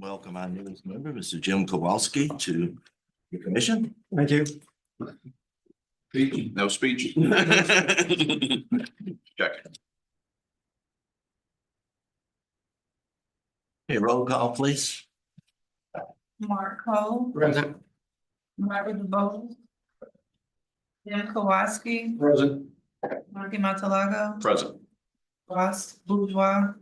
Welcome our newest member, Mr. Jim Kowalski, to the commission. Thank you. No speech. Check. Okay, roll call, please. Mark Cole, Present. Robert DeVoe, Jim Kowalski, Present. Marky Matalago, Present. Ross Bourgeois,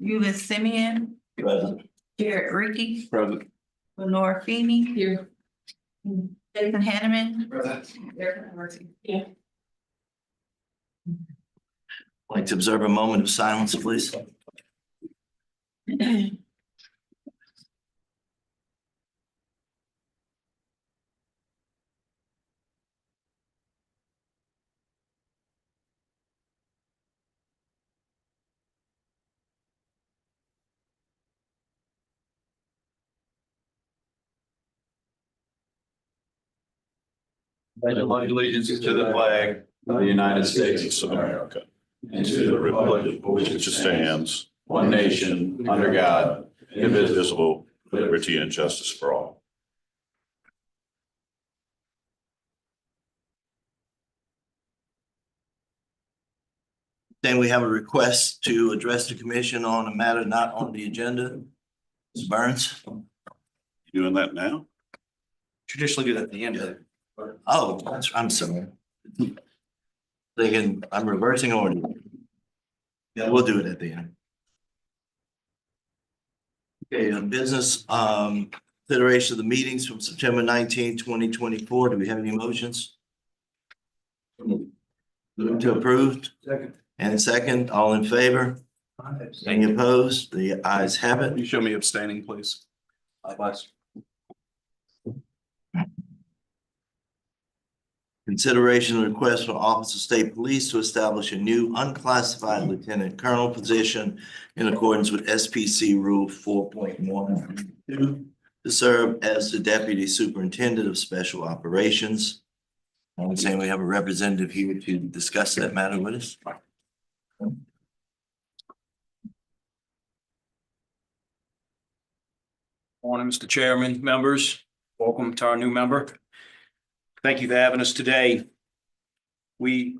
Euless Simeon, Present. Jared Ricky, Present. Lenore Feeney. Here. Jason Hanneman. Present. Erica Murphy. Yeah. Like to observe a moment of silence, please. I pledge allegiance to the flag of the United States of America and to the republic for which it stands, one nation, under God, indivisible, with liberty and justice for all. Then we have a request to address the commission on a matter not on the agenda. Ms. Burns? You doing that now? Traditionally do that at the end. Oh, I'm sorry. Thinking I'm reversing order. Yeah, we'll do it at the end. Okay, business, consideration of the meetings from September 19, 2024. Do we have any motions? Move to approved Second. and second, all in favor? Any opposed? The ayes have it. You show me abstaining, please. Consideration of request for Office of State Police to establish a new unclassified lieutenant colonel position in accordance with SPC Rule 4.1 to serve as the Deputy Superintendent of Special Operations. I'm saying we have a representative here to discuss that matter with us. Morning, Mr. Chairman, members. Welcome to our new member. Thank you for having us today. We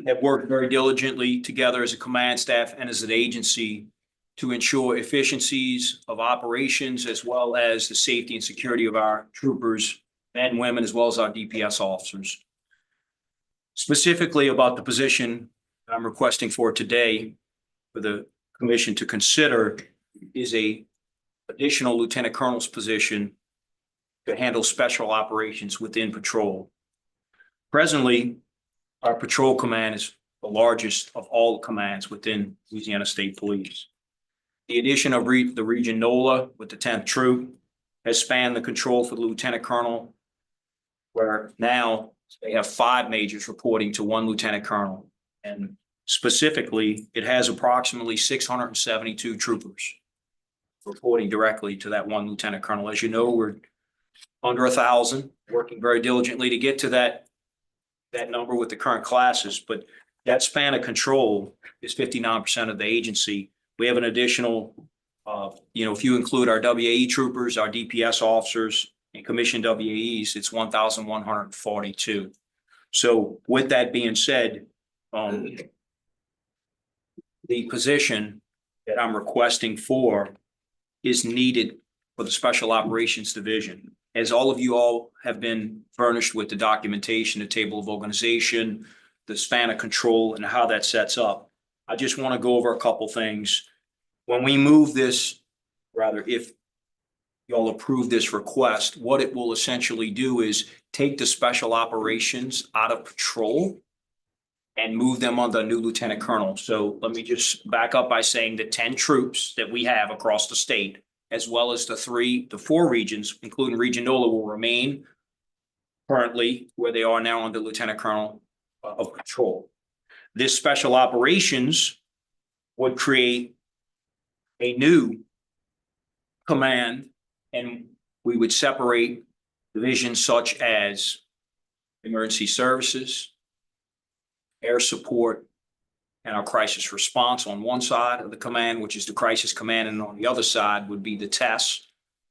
have worked very diligently together as a command staff and as an agency to ensure efficiencies of operations as well as the safety and security of our troopers and women, as well as our DPS officers. Specifically about the position I'm requesting for today for the commission to consider is a additional lieutenant colonel's position to handle special operations within patrol. Presently, our patrol command is the largest of all the commands within Louisiana State Police. The addition of the Region NOLA with the 10th Troop has spanned the control for the lieutenant colonel, where now they have 5 majors reporting to 1 lieutenant colonel. And specifically, it has approximately 672 troopers reporting directly to that 1 lieutenant colonel. As you know, we're under 1,000, working very diligently to get to that number with the current classes, but that span of control is 59% of the agency. We have an additional, if you include our WAE troopers, our DPS officers, and commissioned WAEs, it's 1,142. So with that being said, the position that I'm requesting for is needed for the Special Operations Division. As all of you all have been furnished with the documentation, the table of organization, the span of control, and how that sets up, I just want to go over a couple things. When we move this, rather, if y'all approve this request, what it will essentially do is take the special operations out of patrol and move them on the new lieutenant colonel. So let me just back up by saying the 10 troops that we have across the state, as well as the 4 regions, including Region NOLA, will remain currently where they are now under Lieutenant Colonel of Patrol. This special operations would create a new command, and we would separate divisions such as emergency services, air support, and our crisis response on one side of the command, which is the crisis command, and on the other side would be the TESS,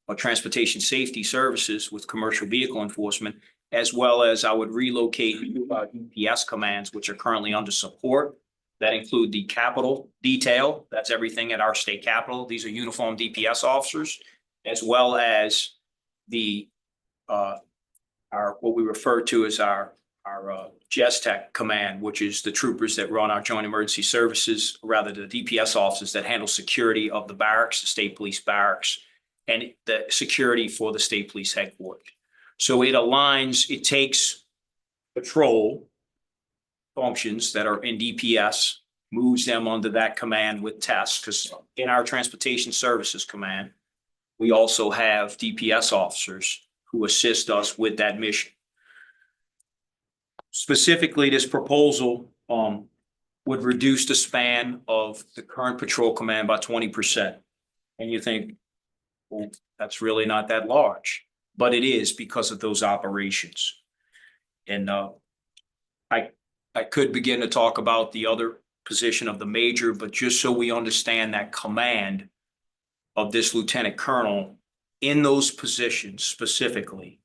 or Transportation Safety Services with commercial vehicle enforcement, as well as I would relocate DPS commands, which are currently under support. That include the Capitol detail. That's everything at our state capitol. These are uniformed DPS officers, as well as the our what we refer to as our JESTEC command, which is the troopers that run our joint emergency services, rather the DPS officers that handle security of the barracks, the state police barracks, and the security for the state police headquarters. So it aligns, it takes patrol functions that are in DPS, moves them under that command with TESS, because in our transportation services command, we also have DPS officers who assist us with that mission. Specifically, this proposal would reduce the span of the current patrol command by 20%. And you think, well, that's really not that large, but it is because of those operations. And I could begin to talk about the other position of the major, but just so we understand that command of this lieutenant colonel in those positions specifically,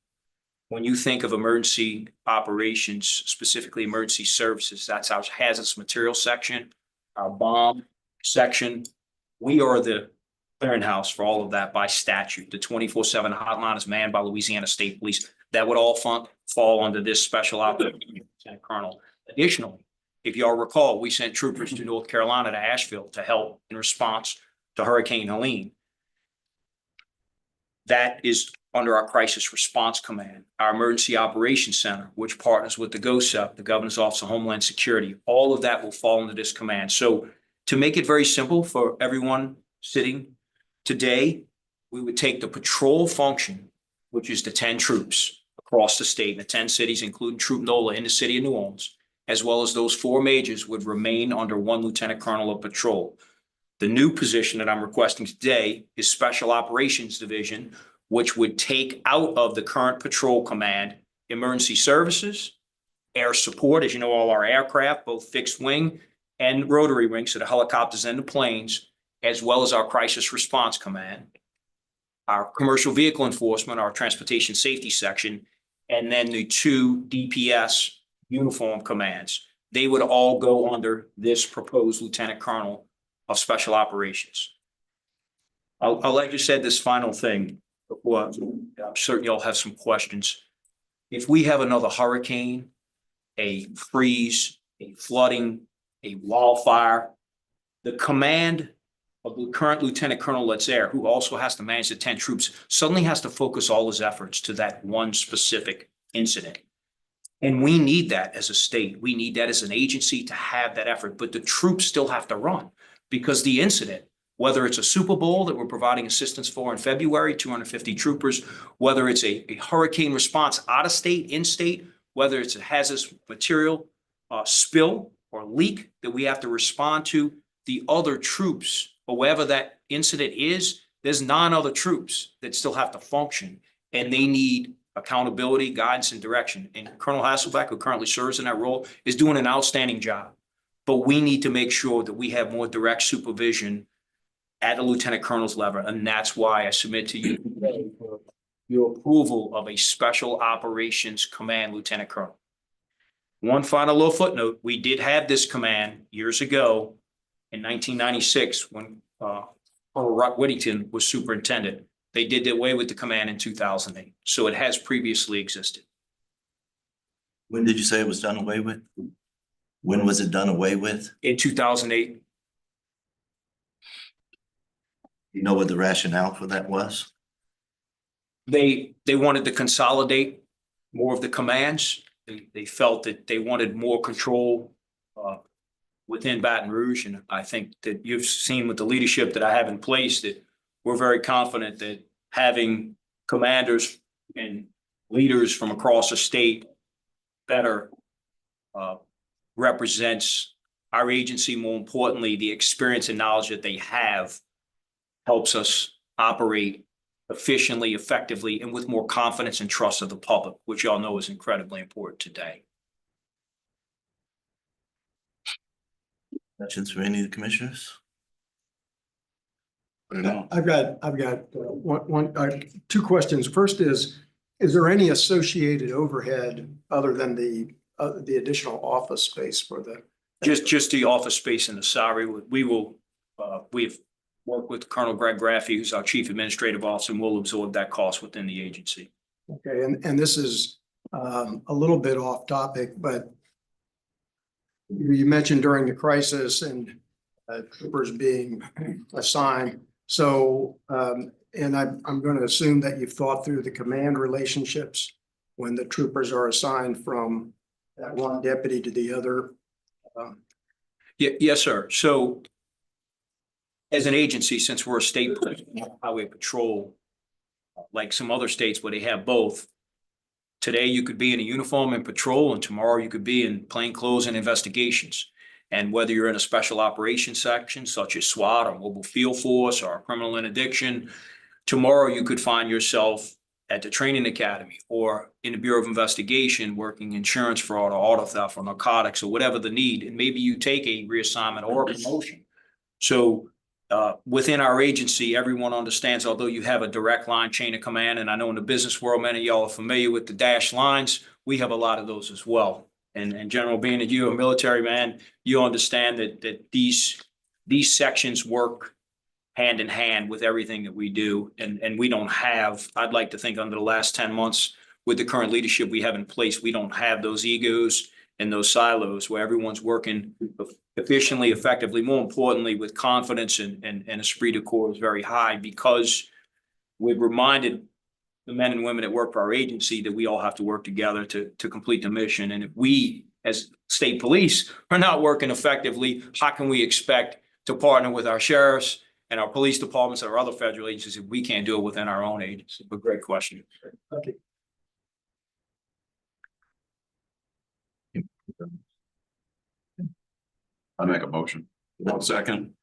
when you think of emergency operations, specifically emergency services, that's our hazardous materials section, our bomb section. We are the clearinghouse for all of that by statute. The 24/7 hotline is manned by Louisiana State Police. That would all fall under this special operations lieutenant colonel. Additionally, if y'all recall, we sent troopers to North Carolina to Asheville to help in response to Hurricane Helene. That is under our crisis response command, our emergency operations center, which partners with the GOSEP, the Governor's Office of Homeland Security. All of that will fall under this command. So to make it very simple for everyone sitting today, we would take the patrol function, which is the 10 troops across the state, the 10 cities, including Troop NOLA in the city of New Orleans, as well as those 4 majors would remain under 1 lieutenant colonel of patrol. The new position that I'm requesting today is Special Operations Division, which would take out of the current patrol command emergency services, air support, as you know, all our aircraft, both fixed wing and rotary wings, so the helicopters and the planes, as well as our crisis response command, our commercial vehicle enforcement, our transportation safety section, and then the 2 DPS uniform commands. They would all go under this proposed lieutenant colonel of special operations. I'll let you say this final thing. Well, I'm certain y'all have some questions. If we have another hurricane, a freeze, a flooding, a wildfire, the command of the current lieutenant colonel that's there, who also has to manage the 10 troops, suddenly has to focus all his efforts to that one specific incident. And we need that as a state. We need that as an agency to have that effort, but the troops still have to run because the incident, whether it's a Super Bowl that we're providing assistance for in February, 250 troopers, whether it's a hurricane response out of state, in state, whether it's a hazardous material spill or leak that we have to respond to, the other troops, or wherever that incident is, there's 9 other troops that still have to function, and they need accountability, guidance, and direction. And Colonel Hasselbeck, who currently serves in that role, is doing an outstanding job. But we need to make sure that we have more direct supervision at the lieutenant colonel's level, and that's why I submit to you today for your approval of a special operations command lieutenant colonel. One final little footnote: we did have this command years ago in 1996 when Colonel Whittington was superintendent. They did away with the command in 2008, so it has previously existed. When did you say it was done away with? When was it done away with? In 2008, You know what the rationale for that was? they wanted to consolidate more of the commands. They felt that they wanted more control within Baton Rouge, and I think that you've seen with the leadership that I have in place that we're very confident that having commanders and leaders from across the state better represents our agency. More importantly, the experience and knowledge that they have helps us operate efficiently, effectively, and with more confidence and trust of the public, which y'all know is incredibly important today. Questions from any of the commissioners? Put it on. I've got two questions. First is there any associated overhead other than the additional office space for the? Just the office space and the salary. We've worked with Colonel Greg Graffey, who's our Chief Administrative Officer, and we'll absorb that cost within the agency. Okay, and this is a little bit off topic, but you mentioned during the crisis and troopers being assigned. So, and I'm going to assume that you've thought through the command relationships when the troopers are assigned from that one deputy to the other. Yes, sir. So as an agency, since we're a state highway patrol, like some other states where they have both, today you could be in a uniform and patrol, and tomorrow you could be in plain clothes and investigations. And whether you're in a special operations section such as SWAT or mobile field force or criminal interdiction, tomorrow you could find yourself at the training academy or in the Bureau of Investigation working insurance fraud or auto theft or narcotics or whatever the need. And maybe you take a reassignment or a promotion. So within our agency, everyone understands, although you have a direct line chain of command, and I know in the business world, many of y'all are familiar with the dash lines, we have a lot of those as well. And General, being that you're a military man, you understand that these sections work hand in hand with everything that we do. And we don't have, I'd like to think under the last 10 months with the current leadership we have in place, we don't have those egos and those silos where everyone's working efficiently, effectively, more importantly, with confidence and esprit de corps is very high, because we've reminded the men and women that work for our agency that we all have to work together to complete the mission. And if we, as state police, are not working effectively, how can we expect to partner with our sheriffs and our police departments and our other federal agencies if we can't do it within our own agency? But great question. Okay. I make a motion. 1 second.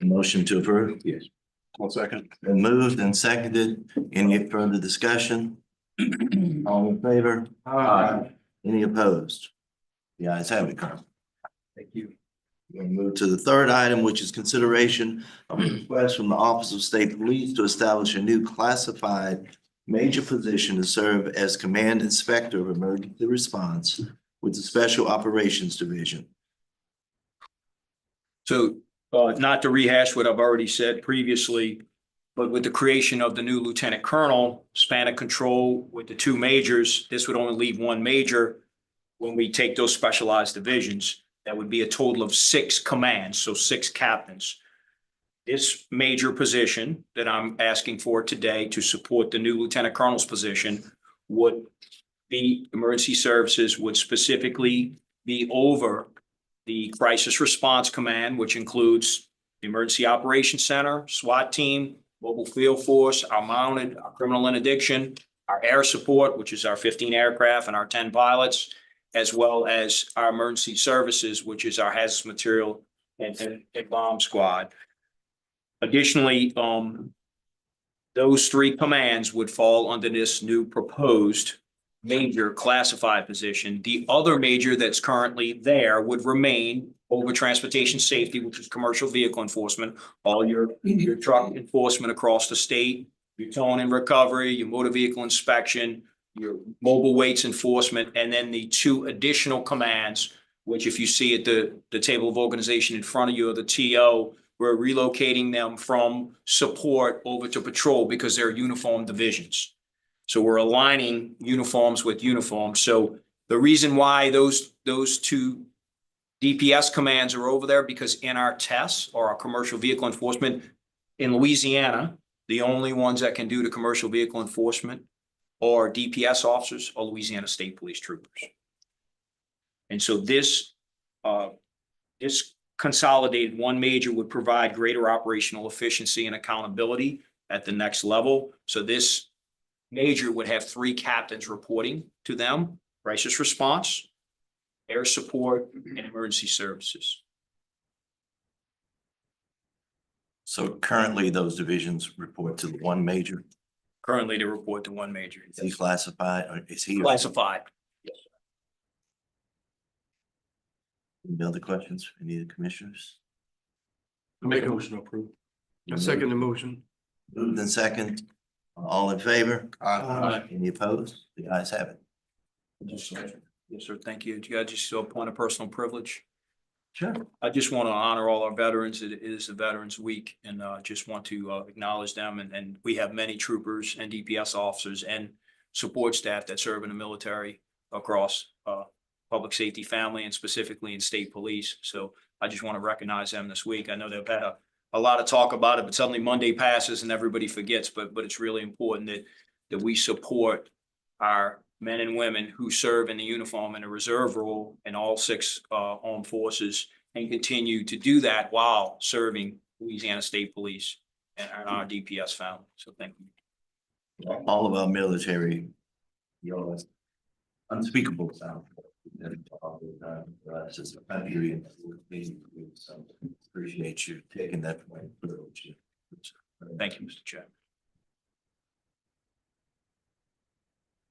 Motion to approve. Yes. 1 second. Been moved and seconded. Any further discussion? All in favor? Aye. Any opposed? The ayes have it, Colonel. Thank you. We'll move to the third item, which is consideration of a request from the Office of State Police to establish a new classified major position to serve as Command Inspector of Emergency Response with the Special Operations Division. So not to rehash what I've already said previously, but with the creation of the new lieutenant colonel span of control with the two majors, this would only leave one major. When we take those specialized divisions, that would be a total of 6 commands, so 6 captains. This major position that I'm asking for today to support the new lieutenant colonel's position would be emergency services, would specifically be over the crisis response command, which includes the emergency operations center, SWAT team, mobile field force, our mounted, our criminal interdiction, our air support, which is our 15 aircraft and our 10 pilots, as well as our emergency services, which is our hazardous material and bomb squad. Additionally, those 3 commands would fall under this new proposed major classified position. The other major that's currently there would remain over transportation safety, which is commercial vehicle enforcement, all your truck enforcement across the state, your towing and recovery, your motor vehicle inspection, your mobile weights enforcement, and then the 2 additional commands, which if you see at the table of organization in front of you, or the TO, we're relocating them from support over to patrol because they're uniform divisions. So we're aligning uniforms with uniforms. So the reason why those 2 DPS commands are over there, because in our tests or our commercial vehicle enforcement in Louisiana, the only ones that can do the commercial vehicle enforcement or DPS officers are Louisiana State Police troopers. And so this consolidated one major would provide greater operational efficiency and accountability at the next level. So this major would have 3 captains reporting to them: crisis response, air support, and emergency services. So currently those divisions report to the one major. Currently, they report to one major. Is he classified or is he? Classified. Any other questions for any of the commissioners? Make a motion to approve. I second the motion. Moved in second. All in favor? Aye. Any opposed? The ayes have it. Yes, sir. Thank you. Do you guys just a point of personal privilege? Sure. I just want to honor all our veterans. It is the Veterans Week and just want to acknowledge them. And we have many troopers and DPS officers and support staff that serve in the military across public safety, family, and specifically in state police. So I just want to recognize them this week. I know they've had a lot of talk about it, but suddenly Monday passes and everybody forgets. But it's really important that we support our men and women who serve in the uniform and a reserve role in all 6 armed forces and continue to do that while serving Louisiana State Police and our DPS family. So thank you. All of our military, unspeakable sound. For us as a country, and so appreciate you taking that privilege. Thank you, Mr. Chairman.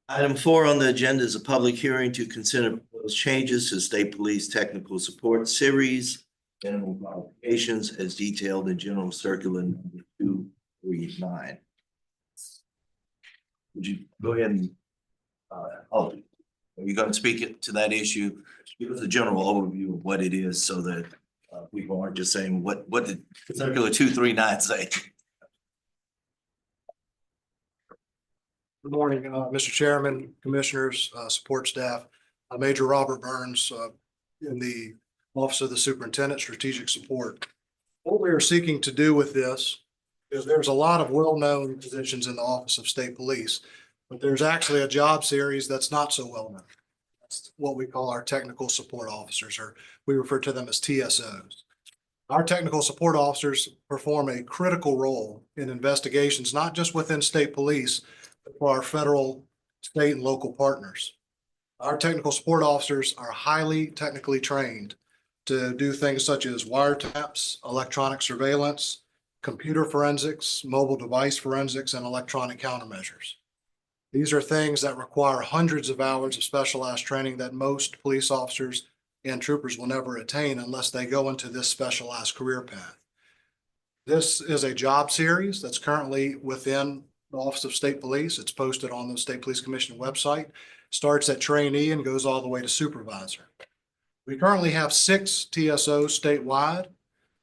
Item 4 on the agenda is a public hearing to consider proposed changes to state police technical support series, minimum qualifications as detailed in General Circular number 239. Would you go ahead and, are you going to speak to that issue? Give us a general overview of what it is so that people aren't just saying, what did Circular 239 say? Good morning, Mr. Chairman, Commissioners, support staff. Major Robert Burns in the Office of the Superintendent, Strategic Support. What we are seeking to do with this is there's a lot of well-known positions in the Office of State Police, but there's actually a job series that's not so well-known. That's what we call our technical support officers, or we refer to them as TSOs. Our technical support officers perform a critical role in investigations, not just within state police, for our federal, state, and local partners. Our technical support officers are highly technically trained to do things such as wiretaps, electronic surveillance, computer forensics, mobile device forensics, and electronic countermeasures. These are things that require hundreds of hours of specialized training that most police officers and troopers will never attain unless they go into this specialized career path. This is a job series that's currently within the Office of State Police. It's posted on the State Police Commission website, starts at trainee and goes all the way to supervisor. We currently have 6 TSOs statewide,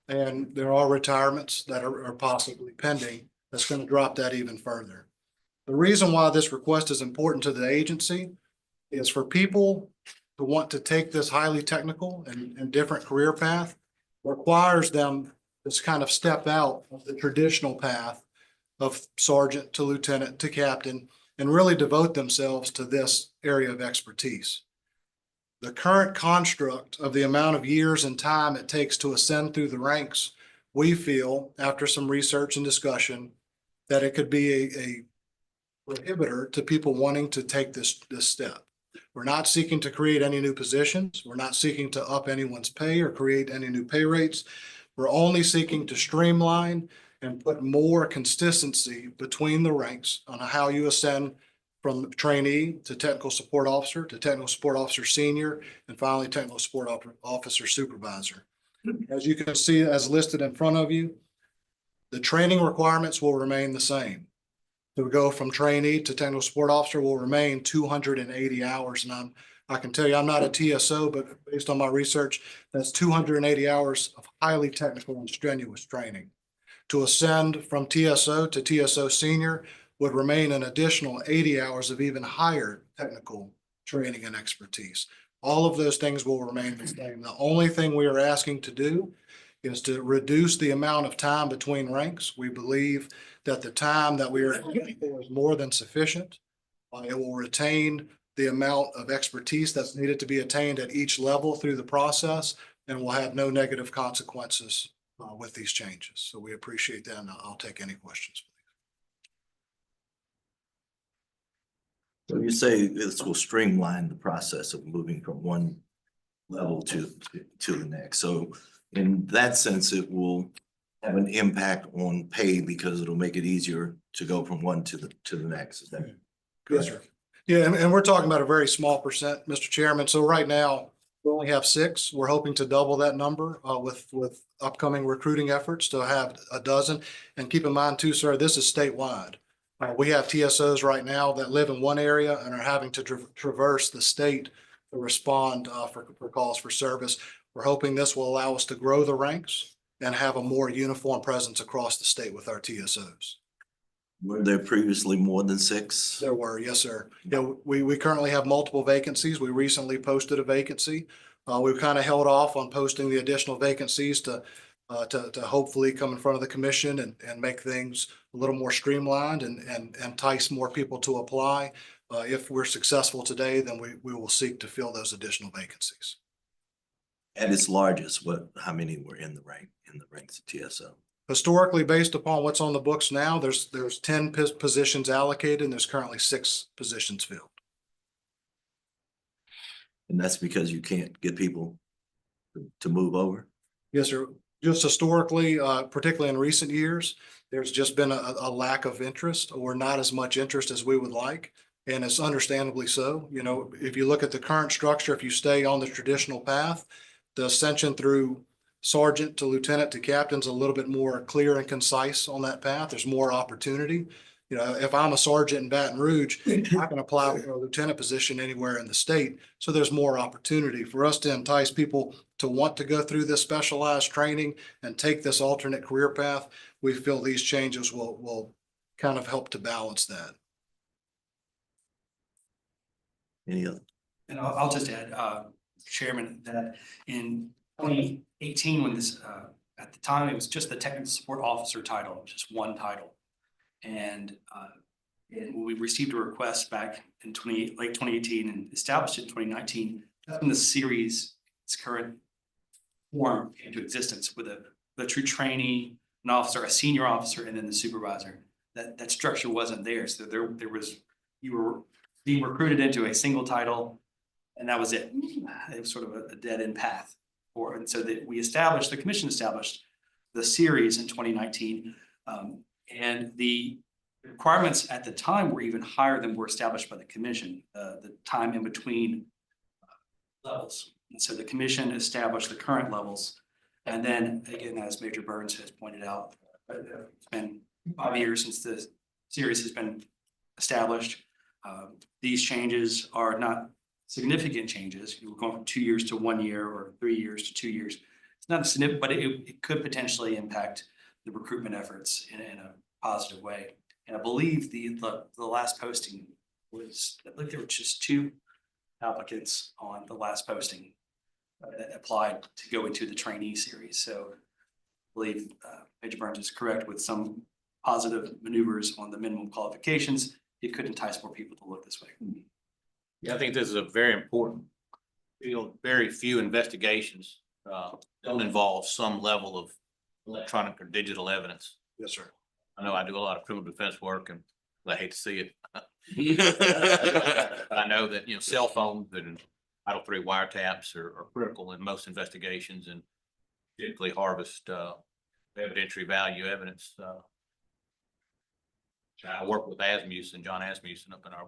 and there are retirements that are possibly pending. That's going to drop that even further. The reason why this request is important to the agency is for people who want to take this highly technical and different career path, requires them to kind of step out of the traditional path of sergeant to lieutenant to captain and really devote themselves to this area of expertise. The current construct of the amount of years and time it takes to ascend through the ranks, we feel, after some research and discussion, that it could be a prohibitor to people wanting to take this step. We're not seeking to create any new positions. We're not seeking to up anyone's pay or create any new pay rates. We're only seeking to streamline and put more consistency between the ranks on how you ascend from trainee to technical support officer to technical support officer senior, and finally technical support officer supervisor. As you can see, as listed in front of you, the training requirements will remain the same. To go from trainee to technical support officer will remain 280 hours. And I can tell you, I'm not a TSO, but based on my research, that's 280 hours of highly technical and strenuous training. To ascend from TSO to TSO senior would remain an additional 80 hours of even higher technical training and expertise. All of those things will remain the same. The only thing we are asking to do is to reduce the amount of time between ranks. We believe that the time that we are asking for is more than sufficient. It will retain the amount of expertise that's needed to be attained at each level through the process, and will have no negative consequences with these changes. So we appreciate that, and I'll take any questions. So you say this will streamline the process of moving from one level to the next. So in that sense, it will have an impact on pay because it'll make it easier to go from one to the next. Is that Yes, sir. Yeah, and we're talking about a very small percent, Mr. Chairman. So right now, We only have 6. We're hoping to double that number with upcoming recruiting efforts to have a dozen. And keep in mind too, sir, this is statewide. We have TSOs right now that live in one area and are having to traverse the state to respond for calls for service. We're hoping this will allow us to grow the ranks and have a more uniform presence across the state with our TSOs. Were there previously more than 6? There were, yes, sir. Yeah, we currently have multiple vacancies. We recently posted a vacancy. We've kind of held off on posting the additional vacancies to hopefully come in front of the commission and make things a little more streamlined and entice more people to apply. If we're successful today, then we will seek to fill those additional vacancies. At its largest, how many were in the ranks of TSO? Historically, based upon what's on the books now, there's 10 positions allocated and there's currently 6 positions filled. And that's because you can't get people to move over? Yes, sir. Just historically, particularly in recent years, there's just been a lack of interest or not as much interest as we would like. And it's understandably so. You know, if you look at the current structure, if you stay on the traditional path, the ascension through sergeant to lieutenant to captain's a little bit more clear and concise on that path. There's more opportunity. You know, if I'm a sergeant in Baton Rouge, I can apply for a lieutenant position anywhere in the state. So there's more opportunity for us to entice people to want to go through this specialized training and take this alternate career path. We feel these changes will kind of help to balance that. Any other? And I'll just add, Chairman, that in 2018, when this, at the time, it was just the technical support officer title, just one title. And when we received a request back in late 2018 and established it in 2019, that's when the series, its current form came into existence with a true trainee, an officer, a senior officer, and then the supervisor. That structure wasn't there. So there was, you were being recruited into a single title, and that was it. It was sort of a dead end path. And so that the commission established the series in 2019. And the requirements at the time were even higher than were established by the commission, the time in between levels. And so the commission established the current levels. And then again, as Major Burns has pointed out, it's been 5 years since the series has been established. These changes are not significant changes. We're going from 2 years to 1 year or 3 years to 2 years. It's not significant, but it could potentially impact the recruitment efforts in a positive way. And I believe the last posting was, I believe there were just 2 applicants on the last posting that applied to go into the trainee series. So I believe Major Burns is correct with some positive maneuvers on the minimum qualifications. It could entice more people to look this way. Yeah, I think this is a very important field. Very few investigations don't involve some level of electronic or digital evidence. Yes, sir. I know I do a lot of criminal defense work and I hate to see it. I know that, you know, cell phones and Title III wiretaps are critical in most investigations and typically harvest evidentiary value evidence. I work with Asmussen, John Asmussen up in our,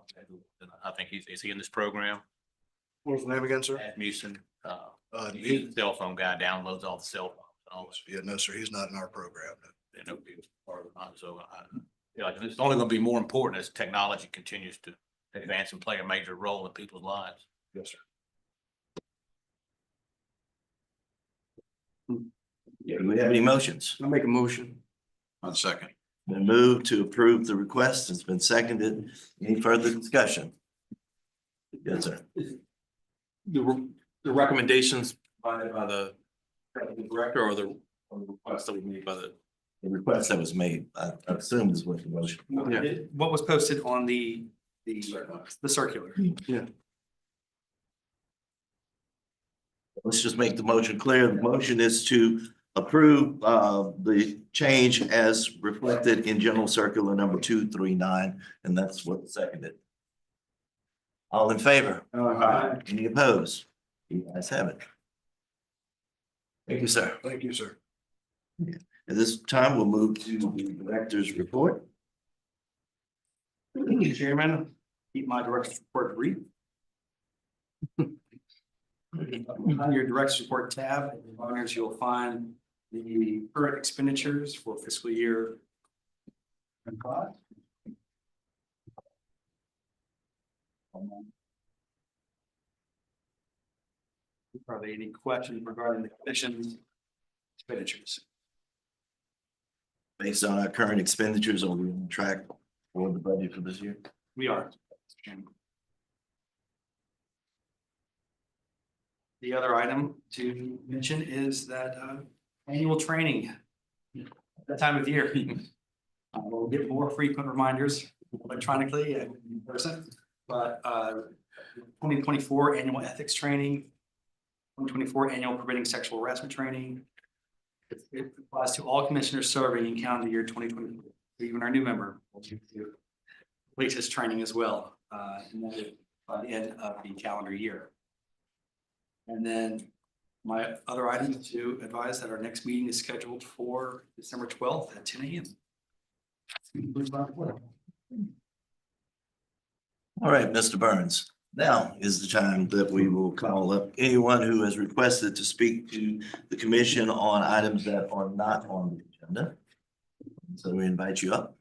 I think is he in this program? What was the name again, sir? Asmussen, he's the cell phone guy, downloads all the cell phones and all this. Yeah, no, sir. He's not in our program. You know, he was part of it. So I feel like it's only going to be more important as technology continues to advance and play a major role in people's lives. Yes, sir. Yeah, do we have any motions? I'll make a motion. On second. Been moved to approve the request. It's been seconded. Any further discussion? Yes, sir. The recommendations by the director or the request that was made by the. The request that was made, I assume is what the motion. What was posted on the circular. Let's just make the motion clear. The motion is to approve the change as reflected in General Circular number 239, and that's what's seconded. All in favor? Any opposed? You guys have it. Thank you, sir. Thank you, sir. At this time, we'll move to the director's report. Chairman, keep my director's report brief. On your direct report tab, in the honors, you'll find the current expenditures for fiscal year 25. Are there any questions regarding the commission's expenditures? Based on our current expenditures, are we on track for the budget for this year? We are. Mr. Chairman. The other item to mention is that annual training. At that time of year. We'll get more frequent reminders electronically and in person, but 2024 annual ethics training, 2024 annual preventing sexual harassment training. It applies to all commissioners serving in calendar year 2024. Even our new member will complete his training as well, and that is by the end of the calendar year. And then my other item is to advise that our next meeting is scheduled for December 12th at 10 a.m. All right, Mr. Burns, now is the time that we will call up anyone who has requested to speak to the commission on items that are not on the agenda. So we invite you up.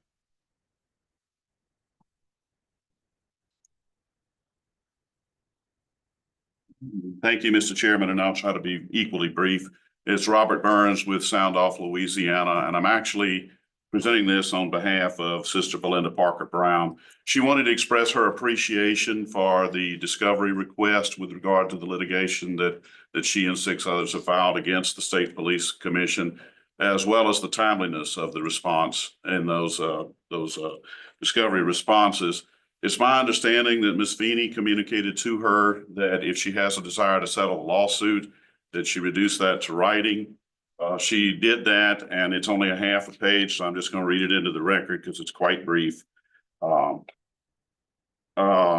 Thank you, Mr. Chairman, and I'll try to be equally brief. It's Robert Burns with Sound Off Louisiana, and I'm actually presenting this on behalf of Sister Belinda Parker Brown. She wanted to express her appreciation for the discovery request with regard to the litigation that she and 6 others have filed against the State Police Commission, as well as the timeliness of the response in those discovery responses. It's my understanding that Ms. Feeney communicated to her that if she has a desire to settle a lawsuit, that she reduce that to writing. She did that, and it's only a half a page, so I'm just going to read it into the record because it's quite brief.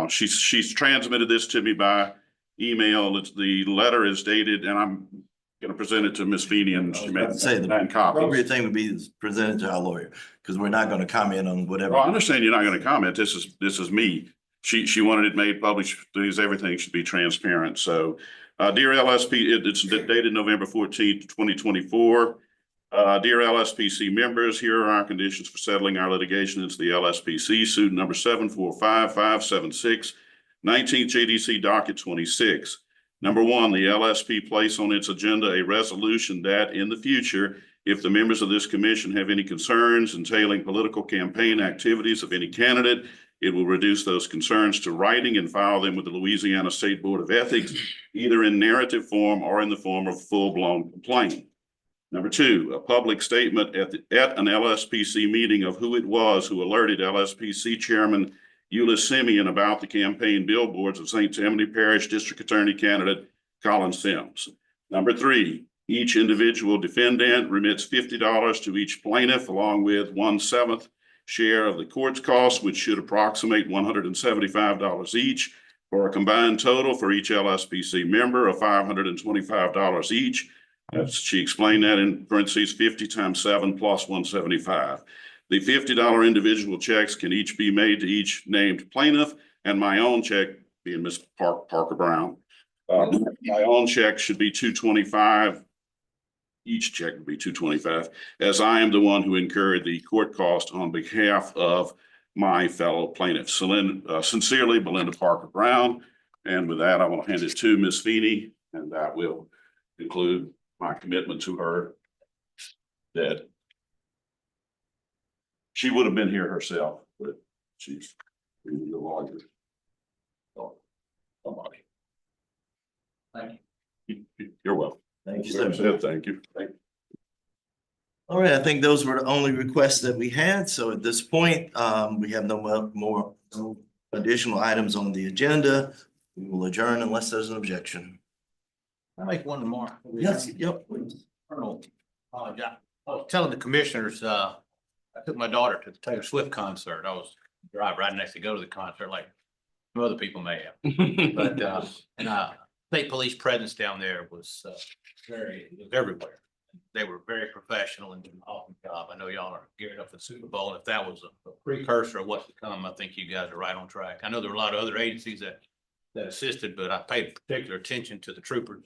She's transmitted this to me by email. The letter is dated, and I'm going to present it to Ms. Feeney, and she may Say the that copy. appropriate thing would be presented to our lawyer, because we're not going to comment on whatever. Well, I understand you're not going to comment. This is me. She wanted it made public because everything should be transparent. So, dear LSP, it's dated November 14th, 2024. Dear LSPC members, here are our conditions for settling our litigation. It's the LSPC suit number 745-576, 19th JDC docket 26. Number 1, the LSP place on its agenda a resolution that in the future, if the members of this commission have any concerns entailing political campaign activities of any candidate, it will reduce those concerns to writing and file them with the Louisiana State Board of Ethics, either in narrative form or in the form of full-blown complaint. Number 2, a public statement at an LSPC meeting of who it was who alerted LSPC Chairman Euless Simeon about the campaign billboards of St. Tammany Parish District Attorney candidate Colin Sims. Number 3, each individual defendant remits $50 to each plaintiff, along with 1/7 share of the court's costs, which should approximate $175 each, for a combined total for each LSPC member of $525 each. She explained that in parentheses, 50 times 7 plus 175. The $50 individual checks can each be made to each named plaintiff, and my own check, being Ms. Parker Brown, my own check should be $225. Each check would be $225, as I am the one who incurred the court cost on behalf of my fellow plaintiffs. Sincerely, Belinda Parker Brown. And with that, I will hand it to Ms. Feeney, and that will conclude my commitment to her that she would have been here herself, but she's really the lawyer. So, somebody. Thank you. You're welcome. Thank you, sir. Thank you. All right, I think those were the only requests that we had. So at this point, we have no additional items on the agenda. We will adjourn unless there's an objection. I make one more. Yes, yep, please. Colonel, I was telling the commissioners, I took my daughter to the Taylor Swift concert. I was drive right next to go to the concert like some other people may have. But, state police presence down there was it was everywhere. They were very professional and did an awesome job. I know y'all are gearing up for the Super Bowl. And if that was a precursor of what's to come, I think you guys are right on track. I know there were a lot of other agencies that that assisted, but I paid particular attention to the troopers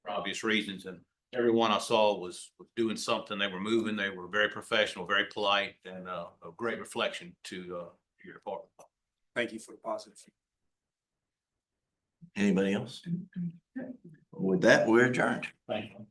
for obvious reasons, and everyone I saw was doing something. They were moving, they were very professional, very polite, and a great reflection to your department. Thank you for the positive. Anybody else? With that, we're adjourned. Thank you.